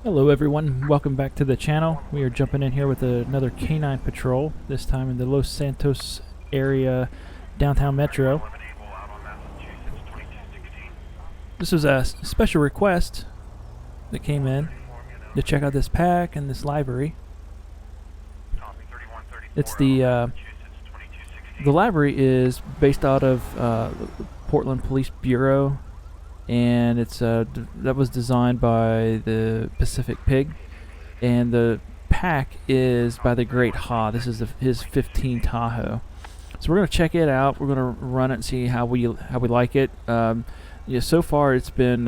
Hello everyone, welcome back to the channel. We are jumping in here with another canine patrol, this time in the Los Santos area downtown metro. This was a special request that came in to check out this pack and this library. It's the library is based out of Portland Police Bureau, and it's that was designed by the Pacific Pig, and the pack is by the Great Ha. This is his 15 Tahoe. So we're gonna check it out. We're gonna run it and see how we like it. Yeah, so far it's been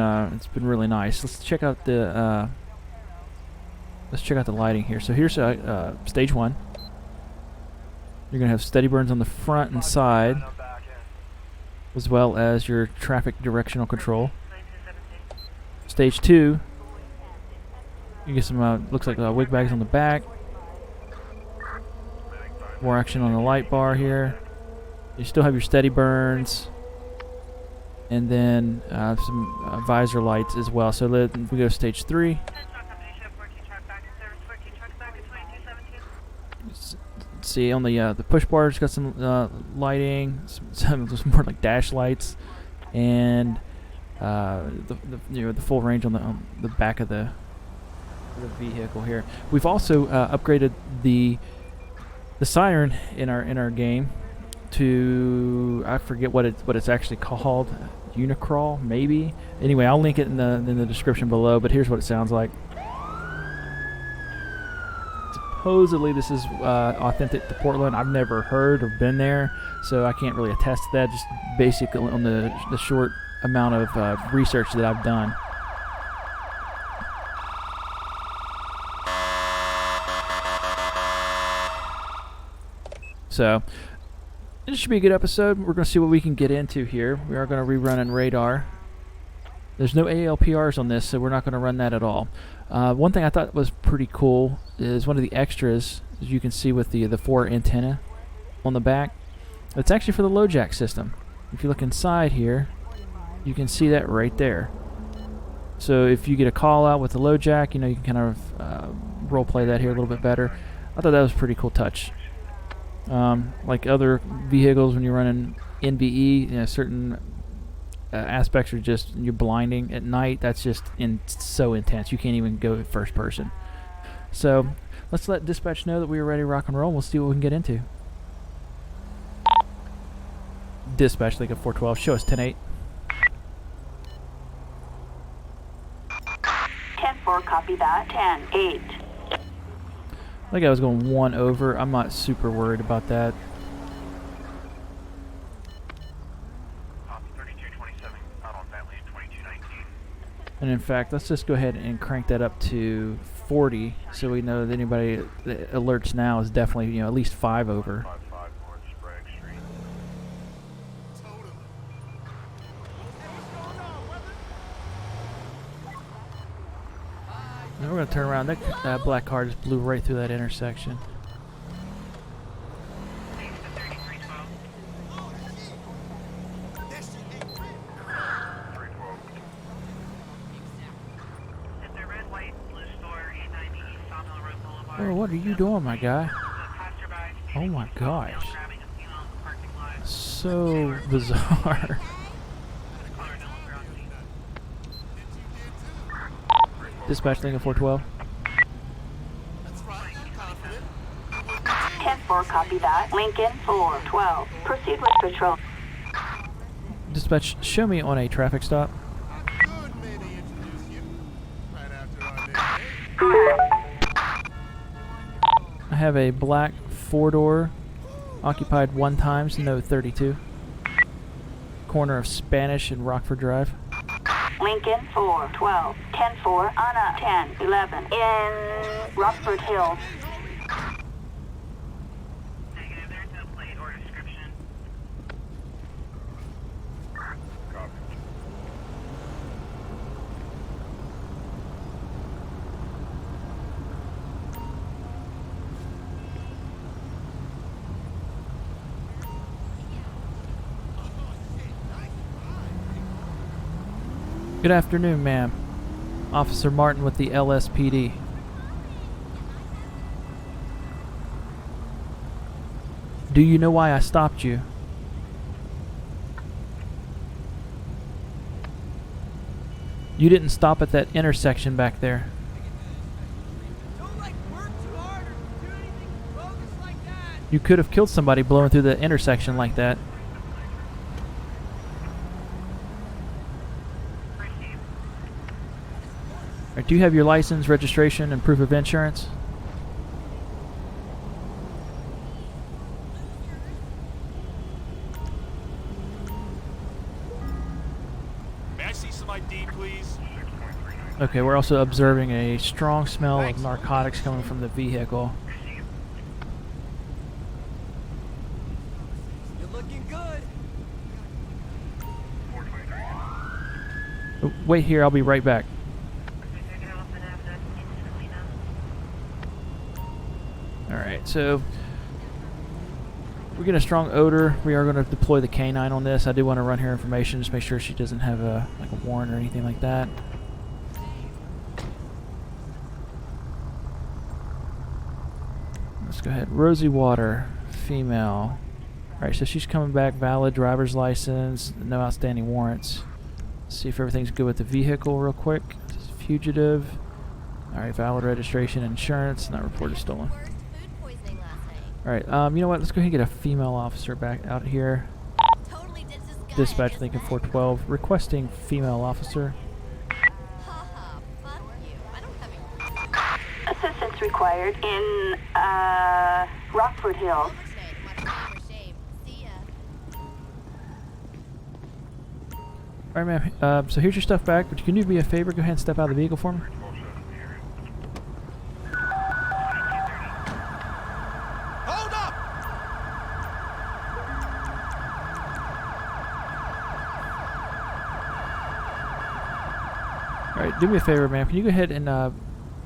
really nice. Let's check out the lighting here. So here's stage one. You're gonna have steady burns on the front and side, as well as your traffic directional control. Stage 2, you get some looks like wig bags on the back, more action on the light bar here. You still have your steady burns, and then some visor lights as well. So we go to stage 3. See on the push bar, it's got some lighting, some more like dash lights, and the full range on the back of the vehicle here. We've also upgraded the siren in our game to, I forget what it's actually called, Unicrawl maybe. Anyway, I'll link it in the description below. But here's what it sounds like. Supposedly this is authentic to Portland. I've never heard or been there, so I can't really attest to that, just basically on the short amount of research that I've done. So this should be a good episode. We're going to see what we can get into here. We are going to rerun in radar. There's no ALPRs on this, so we're not going to run that at all. One thing I thought was pretty cool is one of the extras, as you can see with the 4 antenna on the back. It's actually for the low jack system. If you look inside here, you can see that right there. So if you get a call out with the low jack, you know, you can kind of role play that here a little bit better. I thought that was a pretty cool touch. Like other vehicles, when you're running NVE, you know, certain aspects are just, you're blinding at night. That's just so intense. You can't even go first person. So let's let dispatch know that we are ready to rock and roll. We'll see what we can get into. Dispatch, Lincoln 412, show us 10-8. 10-4, copy that. 10-8. I think I was going 1 over. I'm not super worried about that. And in fact, let's just go ahead and crank that up to 40, so we know that anybody that alerts now is definitely, you know, at least 5 over. Now we're going to turn around. That black car just blew right through that intersection. Oh, what are you doing, my guy? Oh my gosh. So bizarre. Dispatch Lincoln 412. 10-4, copy that. Lincoln 412. Proceed with patrol. Dispatch, show me on a traffic stop. I have a black 4-door, occupied 1 times, no 32. Corner of Spanish and Rockford Drive. Lincoln 412. 10-4 on a 10-11 in Rockford Hills. Negative, there's no plate or description. Good afternoon, ma'am. Officer Martin with the LSPD. Do you know why I stopped you? You didn't stop at that intersection back there. Don't like work too hard or do anything bogus like that. You could have killed somebody blowing through the intersection like that. Alright, do you have your license, registration, and proof of insurance? May I see some ID, please? Okay, we're also observing a strong smell of narcotics coming from the vehicle. You're looking good. Oh, wait here, I'll be right back. Alright, so we get a strong odor. We are going to deploy the canine on this. I do want to run her information, just make sure she doesn't have a warrant or anything like that. Let's go ahead. Rosie Water, female. Alright, so she's coming back, valid driver's license, no outstanding warrants. Let's see if everything's good with the vehicle real quick. This is fugitive. Alright, valid registration, insurance, not reported stolen. Alright, you know what? Let's go ahead and get a female officer back out here. Dispatch Lincoln 412, requesting female officer. Assistance required in, Rockford Hills. Alright, ma'am. So here's your stuff back, but can you do me a favor? Go ahead and step out of the vehicle for me. Hold up! Alright, do me a favor, ma'am. Can you go ahead and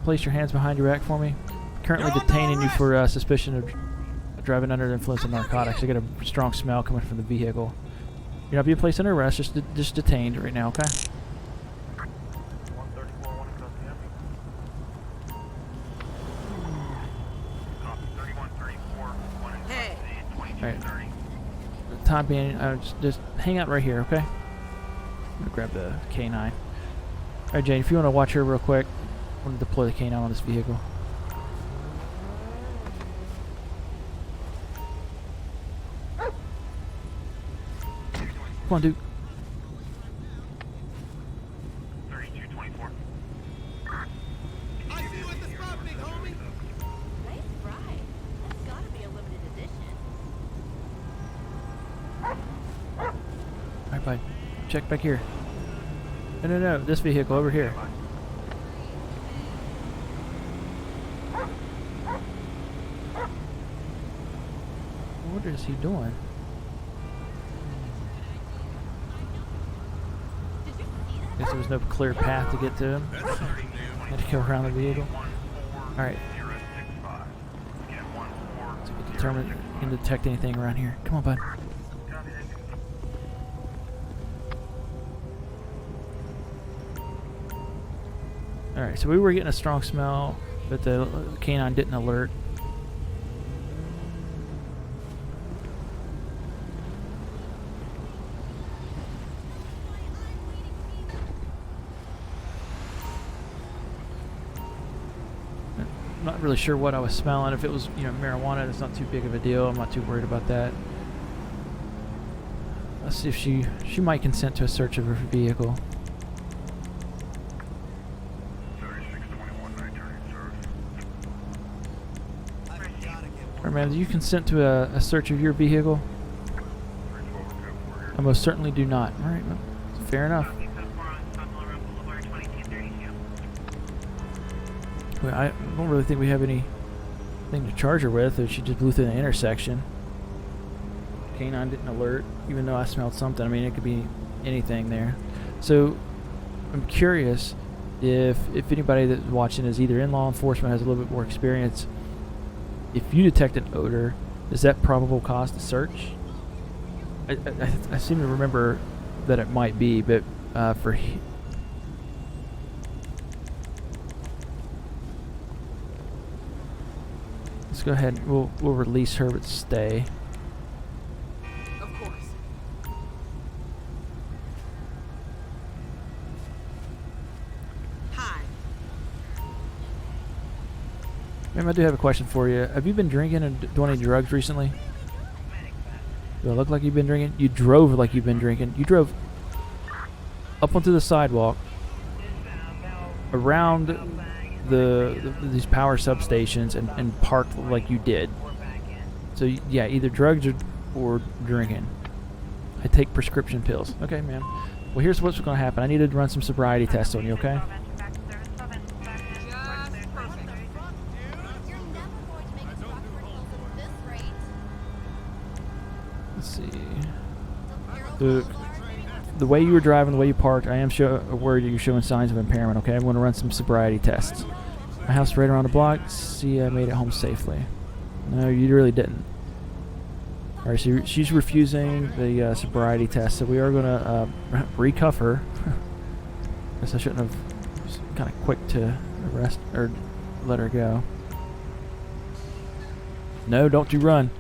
place your hands behind your back for me? Currently detaining you for suspicion of driving under the influence of narcotics. I get a strong smell coming from the vehicle. You're not being placed under arrest, just detained right now, okay? Hey. Alright. For the time being, just hang out right here, okay? I'm gonna grab the K9. Alright, Jane, if you want to watch her real quick, I'm gonna deploy the K9 on this vehicle. Come on, Duke. 3224. I see you at the spot, big homie. Nice ride. That's gotta be a limited edition. Alright, bye. Check back here. No, this vehicle over here. What is he doing? Guess there was no clear path to get to him. Had to go around the vehicle. Alright. So we determine you can detect anything around here. Come on, bud. Alright, so we were getting a strong smell, but the canine didn't alert. I'm not really sure what I was smelling. If it was, marijuana, it's not too big of a deal. I'm not too worried about that. Let's see if she might consent to a search of her vehicle. Alright, ma'am, do you consent to a search of your vehicle? I most certainly do not. Alright, well, fair enough. Well, I don't really think we have anything to charge her with, if she just blew through the intersection. Canine didn't alert, even though I smelled something. I mean, it could be anything there. So, I'm curious if anybody that's watching is either in law enforcement, has a little bit more experience. If you detect an odor, is that probable cause to search? I seem to remember that it might be, but Let's go ahead. We'll release her but stay. Of course. Hi. Ma'am, I do have a question for you. Have you been drinking and doing any drugs recently? Do it look like you've been drinking? You drove like you've been drinking. You drove up onto the sidewalk, around these power substations, and parked like you did. So yeah, either drugs or drinking. I take prescription pills. Okay, ma'am. Well, here's what's going to happen. I need to run some sobriety tests on you, okay? Just perfect. You're never going to make it to Rockford Hills at this rate. Let's see. Hero The Boulevard, the way you were driving, the way you parked, I am worried that you're showing signs of impairment, okay? I'm going to run some sobriety tests. My house is right around the block. See, I made it home safely. No, you really didn't. Alright, so she's refusing the sobriety test, so we are going to recuff her. Guess I shouldn't have. Was kind of quick to arrest or let her go. No, don't you run.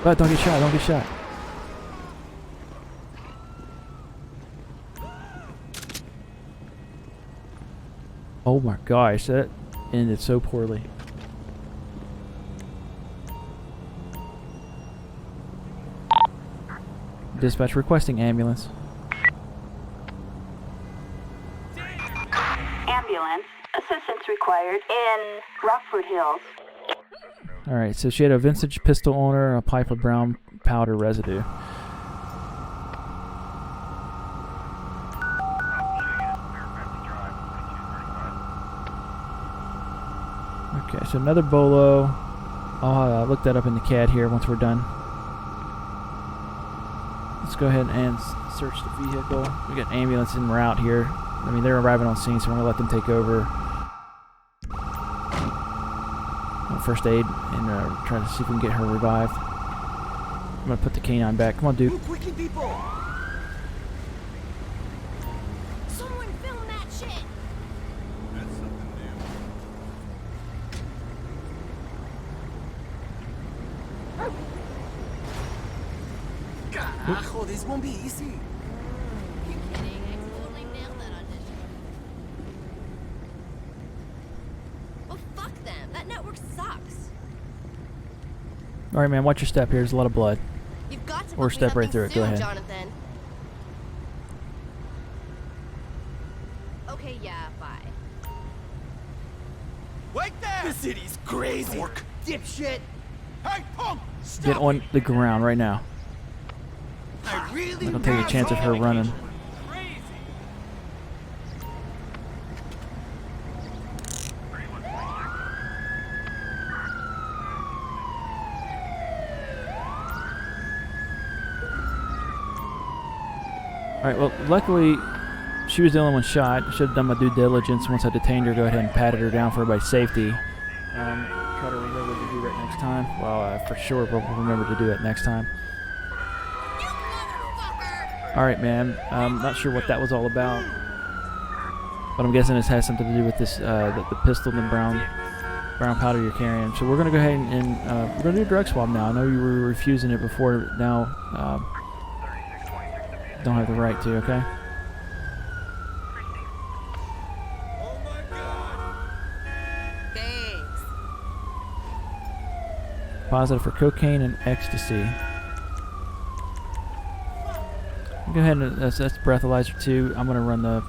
But don't get shot, don't get shot. Oh my gosh, that ended so poorly. Dispatch requesting ambulance. Ambulance. Assistance required in Rockford Hills. Alright, so she had a vintage pistol on her and a pipe of brown powder residue. Okay, so another bolo. I'll look that up in the CAD here once we're done. Let's go ahead and search the vehicle. We got an ambulance en route here. I mean, they're arriving on scene, so we're going to let them take over. First aid and try to see if we can get her revived. I'm going to put the canine back. Come on, dude. Move quickly, people. someone film that shit. That's something new. Carajo, this won't be easy. You kidding? I totally nailed that audition. Well, fuck them. That network sucks. Alright, man, watch your step here. There's a lot of blood. You've got to Or book me step right something through it. Go soon, ahead. Jonathan. Okay, yeah, bye. Wait there! The city's crazy. Dork. Dipshit. Hey, punk! Stop Get on the ground right now. I really I'm not going to take a chance of her running. Crazy. Alright, well, luckily, she was the only one shot. Should have done my due diligence once I detained her. Go ahead and patted her down for everybody's safety. Try to remember to do that next time. Well, for sure, we'll remember to do it next time. You motherfucker! Alright, man. I'm not sure what that was all about. But I'm guessing this has something to do with this, the pistol and the brown powder you're carrying. So we're going to go ahead and we're going to do a drug swab now. I know you were refusing it before, but now don't have the right to, okay? Oh my god. Thanks. Positive for cocaine and ecstasy. Go ahead and that's breathalyzer 2. I'm going to run the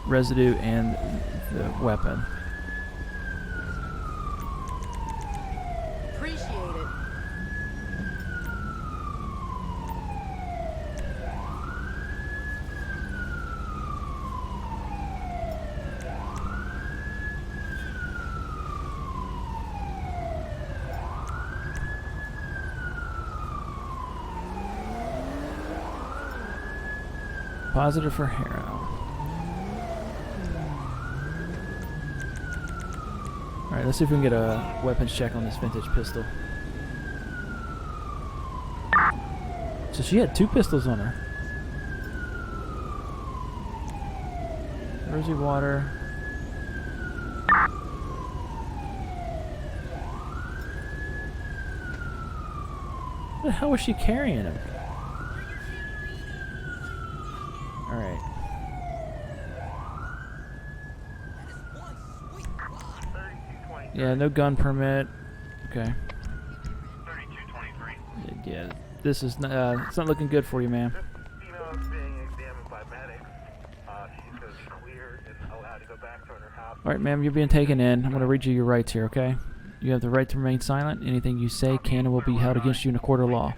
residue and the weapon. Appreciate it. Positive for heroin. Alright, let's see if we can get a weapons check on this vintage pistol. So she had 2 pistols on her. Rosy water. What the hell was she carrying him? Alright. That is one sweet spot. Yeah, no gun permit. Okay. 3223. Yeah, this is it's not looking good for you, ma'am. Female is being examined by medics. She's going to be cleared and allowed to go back to her house. Alright, ma'am, you're being taken in. I'm going to read you your rights here, okay? You have the right to remain silent. Anything you say can and will be held against you in a court of law.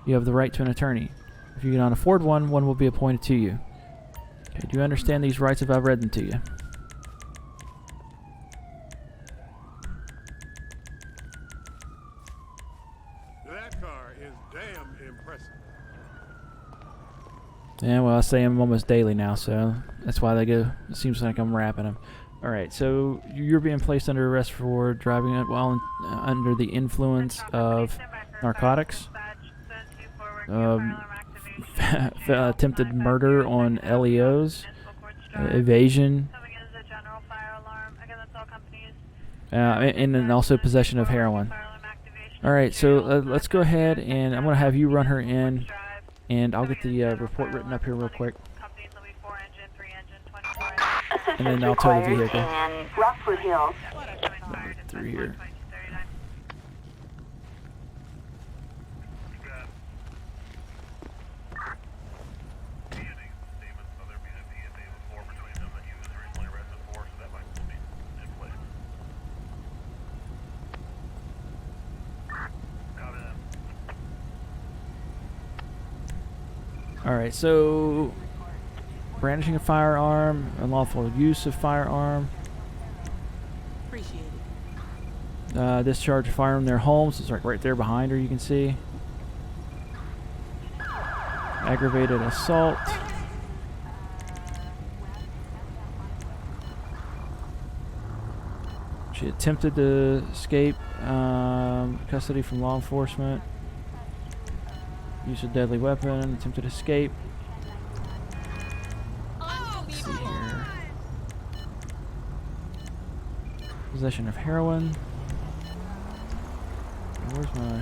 You have the right to an attorney. If you cannot afford one, one will be appointed to you. Okay, do you understand these rights if I've read them to you? That car is damn impressive. Yeah, well, I say them almost daily now, so that's why they go. It seems like I'm rapping them. All right, so you're being placed under arrest for driving it while under the influence of narcotics, attempted murder on LEOs, evasion, and then also possession of heroin. All right, so let's go ahead, and I'm going to have you run her in, and I'll get the report written up here real quick. And then I'll tow the vehicle. In Rockford Hills. Through here. Alright, so brandishing a firearm, unlawful use of firearm, Appreciate it. discharge a firearm in their homes. It's like right there behind her, you can see. Aggravated assault. She attempted to escape custody from law enforcement. Use a deadly weapon, attempted escape. Let's see here. Possession of heroin. Where's my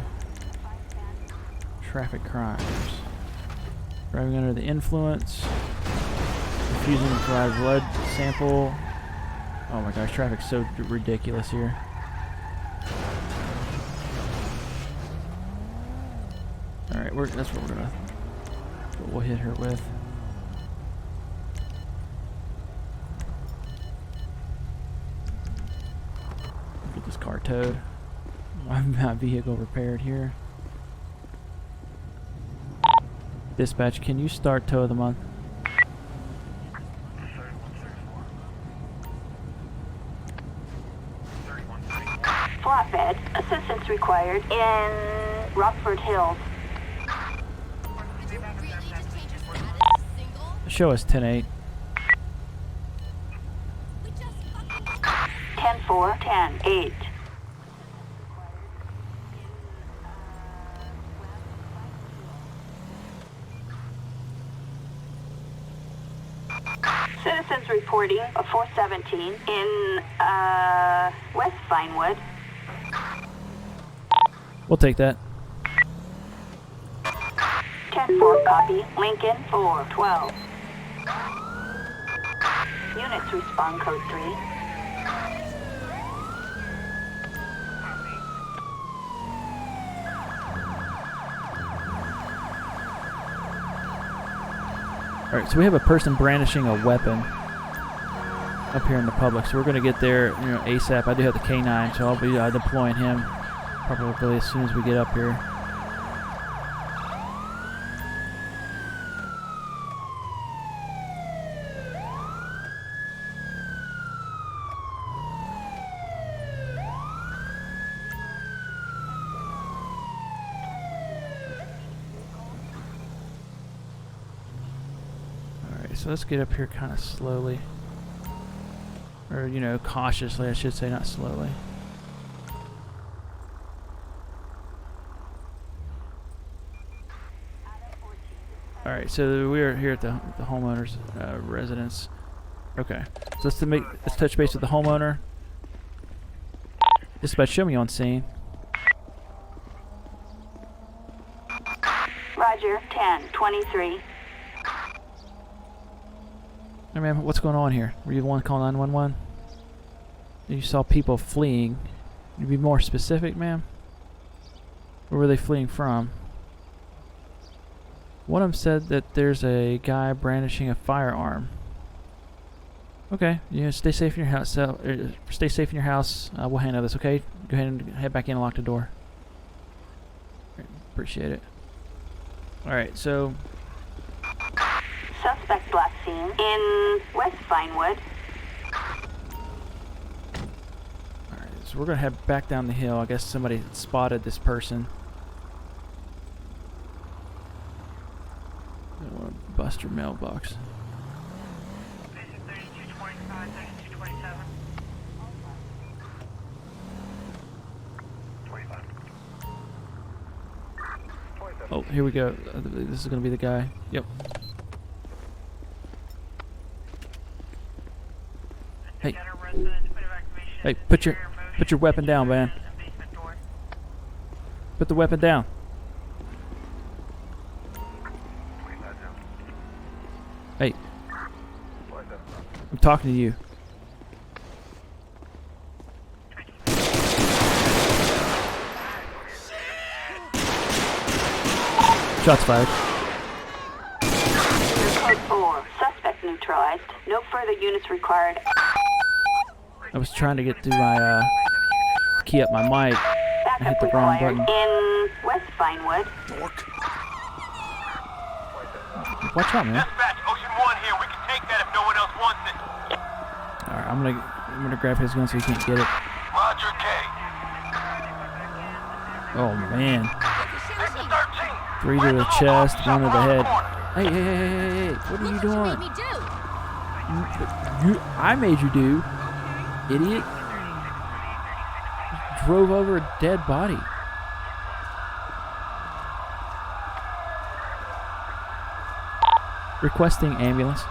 traffic crimes? Driving under the influence. Refusing to provide blood sample. Oh my gosh, traffic's so ridiculous here. Alright, that's what we'll hit her with. Get this car towed. My vehicle repaired here. Dispatch, can you start tow of the month? Flatbed. Assistance required in Rockford Hills. Really just change your status? Single? Show us 10-8. We just fucking 10-4, 10-8. Citizens reporting a 417 in West Vinewood. We'll take that. 10-4 copy. Lincoln 412. Units respond code 3. Alright, so we have a person brandishing a weapon up here in the public, so we're going to get there, ASAP. I do have the K9, so I'll be deploying him probably as soon as we get up here. So let's get up here kind of slowly. Or, cautiously, I should say, not slowly. Alright, so we are here at the homeowner's residence. Okay. So let's touch base with the homeowner. Dispatch, show me on scene. Roger, 1023. Hey man, what's going on here? Were you the one calling 911? You saw people fleeing. Can you be more specific, ma'am? Where were they fleeing from? One of them said that there's a guy brandishing a firearm. Okay, you know, stay safe in your house. Stay safe in your house. We'll handle this, okay? Go ahead and head back in and lock the door. Right, appreciate it. Alright, so... Suspect last seen in West Vinewood. Alright, so we're gonna head back down the hill. I guess somebody spotted this person. I don't want to bust your mailbox. 3225, 3227. 25. 27. Oh, here we go. This is gonna be the guy. Yep. Hey. Hey, put your weapon down, man. Put the weapon down. 25 down. Hey, 27. I'm talking to you. Shots fired. Code 4. Suspect neutralized. No further units required. I was trying to get to my key up my mic. I hit the wrong button. In West Vinewood. Watch out, man. Dispatch, Ocean 1 here. We can take that if no one else wants it. All right, I'm gonna grab his gun so he can't get it. Roger, K. Oh man, Section 13. 3 to the chest, 1 to the head. Hey, what are you Look what you doing? made me do. I made you do, idiot. Drove over a dead body. Requesting ambulance.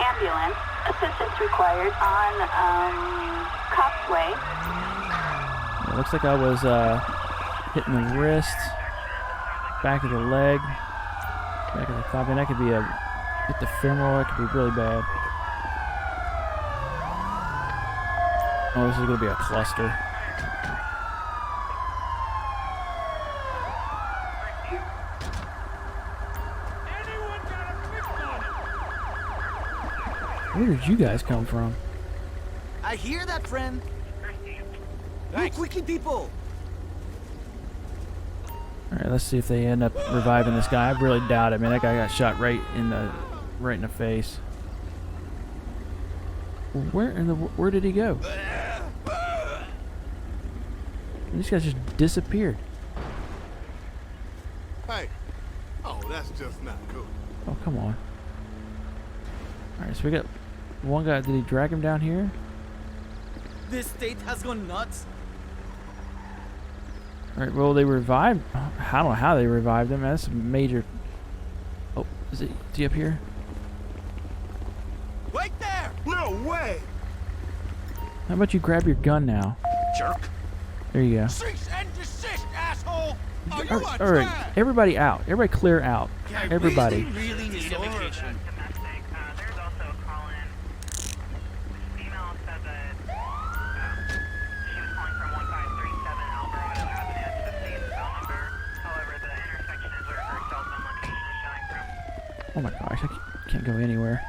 Ambulance. Assistance required on, Coxway. It looks like I was hitting the wrist, back of the leg, back of the thigh. And that could be hit the femoral. That could be really bad. Oh, this is gonna be a cluster. Where did you guys come from? I hear that, friend. Move quickly, people. Alright, let's see if they end up reviving this guy. I really doubt it, man. That guy got shot right in the face. Where did he go? These guys just disappeared. Hey. Oh, that's just not cool. Oh, come on. Alright, so we got one guy. Did he drag him down here? This state has gone nuts. Alright, well, they revived. I don't know how they revived him. That's a major. Oh, is he up here? Wait there! No way! How about you grab your gun now? Jerk. There you go. Cease and desist, asshole! Are you on Alright, track? everybody out. Everybody clear out. I Everybody. really need a vacation. Domestic, there's also a call in. Female said that she was calling from 1537 Alvarado Avenue to the same cell number. However, the intersection is where her cell phone location is showing from. Oh my gosh, I can't go anywhere.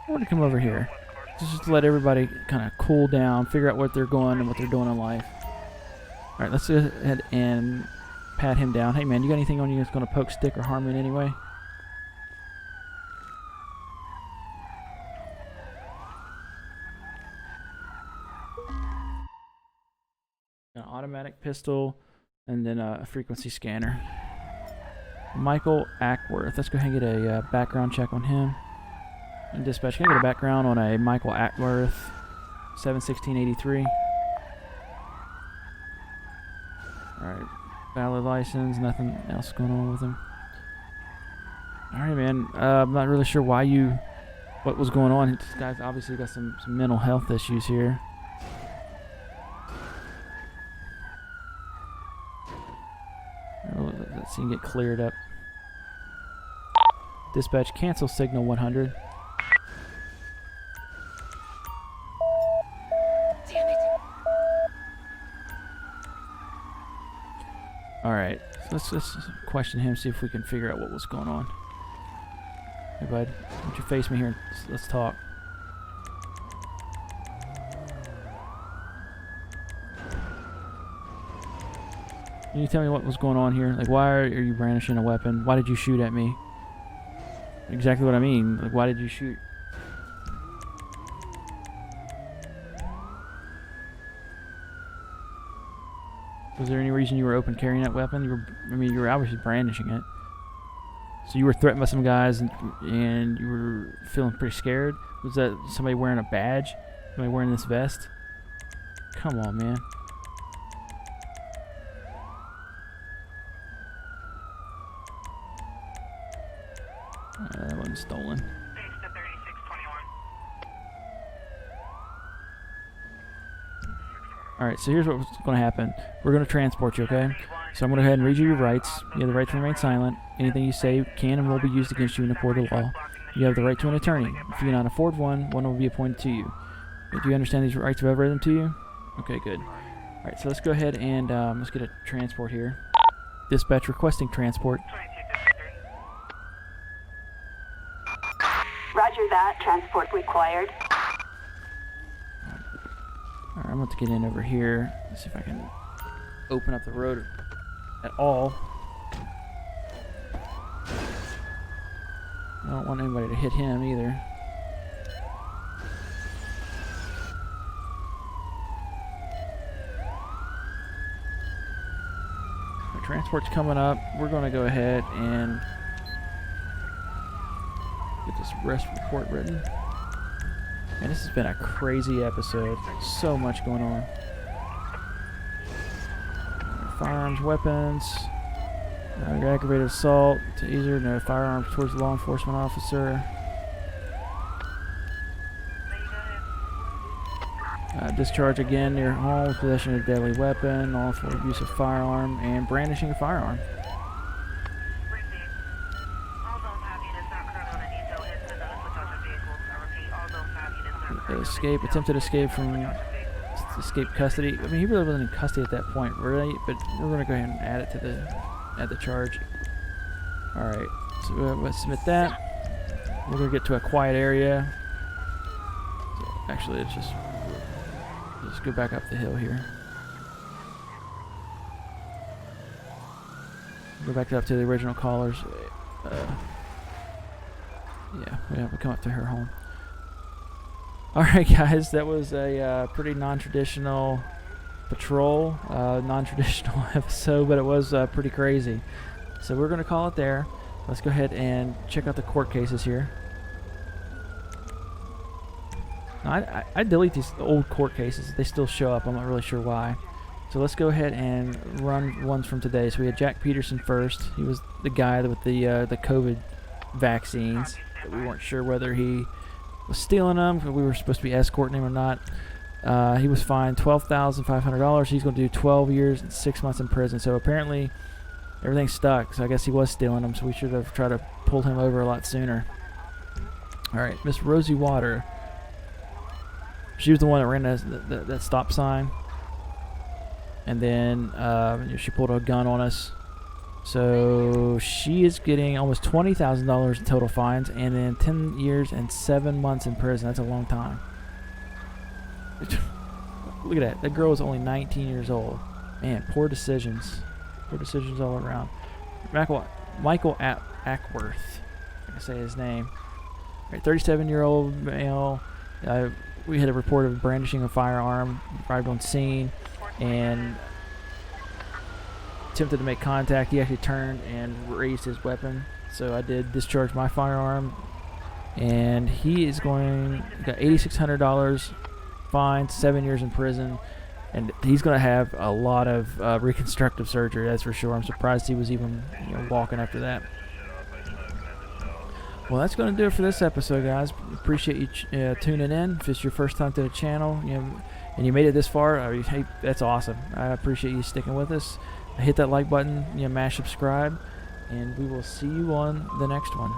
I want to come over here. Just to let everybody kind of cool down, figure out what they're going and what they're doing in life. Alright, let's go ahead and pat him down. Hey man, you got anything on you that's going to poke, stick, or harm me in any way? An automatic pistol, and then a frequency scanner. Michael Ackworth. Let's go ahead and get a background check on him. And dispatch, can I get a background on a Michael Ackworth, 71683? Alright. Valid license, nothing else going on with him. Alright, man. I'm not really sure what was going on. This guy's obviously got some mental health issues here. Let's see him get cleared up. Dispatch, cancel signal 100. Damn it. Alright, so let's question him, see if we can figure out what was going on. Hey, bud, why don't you face me here and let's talk. Can you tell me what was going on here? Like, why are you brandishing a weapon? Why did you shoot at me? Exactly what I mean. Like, why did you shoot? Was there any reason you were open carrying that weapon? You were obviously brandishing it. So you were threatened by some guys and you were feeling pretty scared? Was that somebody wearing a badge? Somebody wearing this vest? Come on, man. That wasn't stolen. Thanks to 3621. Alright, so here's what's going to happen. We're going to transport you, okay? So I'm going to go ahead and read you your rights. You have the right to remain silent. Anything you say can and will be used against you in a court of law. You have the right to an attorney. If you cannot afford one will be appointed to you. Do you understand these rights if I've read them to you? Okay, good. Alright, so let's go ahead and let's get a transport here. Dispatch requesting transport. 2253. Roger that. Transport required. Alright, I'm going to get in over here. Let's see if I can open up the road at all. I don't want anybody to hit him either. The transport's coming up. We're going to go ahead and get this arrest report written. And this has been a crazy episode. So much going on. Firearms, weapons, aggravated assault, taser, no firearms towards a law enforcement officer. Discharge again near home, possession of a deadly weapon, lawful use of firearm, and brandishing a firearm. Receive. All zone 5 units not currently on a detail is to notice the touch of vehicles. I repeat, all zone 5 units not currently on a Escape, detail attempted is escape to from notice the touch of vehicles. escape custody. I mean, he really wasn't in custody at that point, really. But we're gonna go ahead and add it to the charge. All right, so we'll submit that. We're gonna get to a quiet area. So actually, let's just go back up the hill here. Go back up to the original callers. Yeah, we have to come up to her home. Alright guys, that was a pretty non-traditional patrol, non-traditional episode, but it was pretty crazy. So we're going to call it there. Let's go ahead and check out the court cases here. Now, I delete these old court cases. They still show up. I'm not really sure why. So let's go ahead and run ones from today. So we had Jack Peterson first. He was the guy with the COVID vaccines. But we weren't sure whether he was stealing them, we were supposed to be escorting him or not. He was fined $12,500. He's going to do 12 years and 6 months in prison. So apparently everything stuck. So I guess he was stealing them. So we should have tried to pull him over a lot sooner. All right, Miss Rosie Water. She was the one that ran that stop sign. And then she pulled a gun on us. So she is getting almost $20,000 in total fines, and then 10 years and 7 months in prison. That's a long time. Look at that. That girl was only 19 years old. Man, poor decisions. Poor decisions all around. Michael Ackworth. I can say his name. All right, 37-year-old male. We had a report of brandishing a firearm. Arrived on scene and attempted to make contact. He actually turned and raised his weapon. So I did discharge my firearm, and he got $8,600 fine, 7 years in prison, And he's going to have a lot of reconstructive surgery, that's for sure. I'm surprised he was even walking after that. Well, that's going to do it for this episode, guys. Appreciate you tuning in. If it's your first time to the channel, and you made it this far, hey, that's awesome. I appreciate you sticking with us. Hit that like button, mash subscribe, and we will see you on the next one.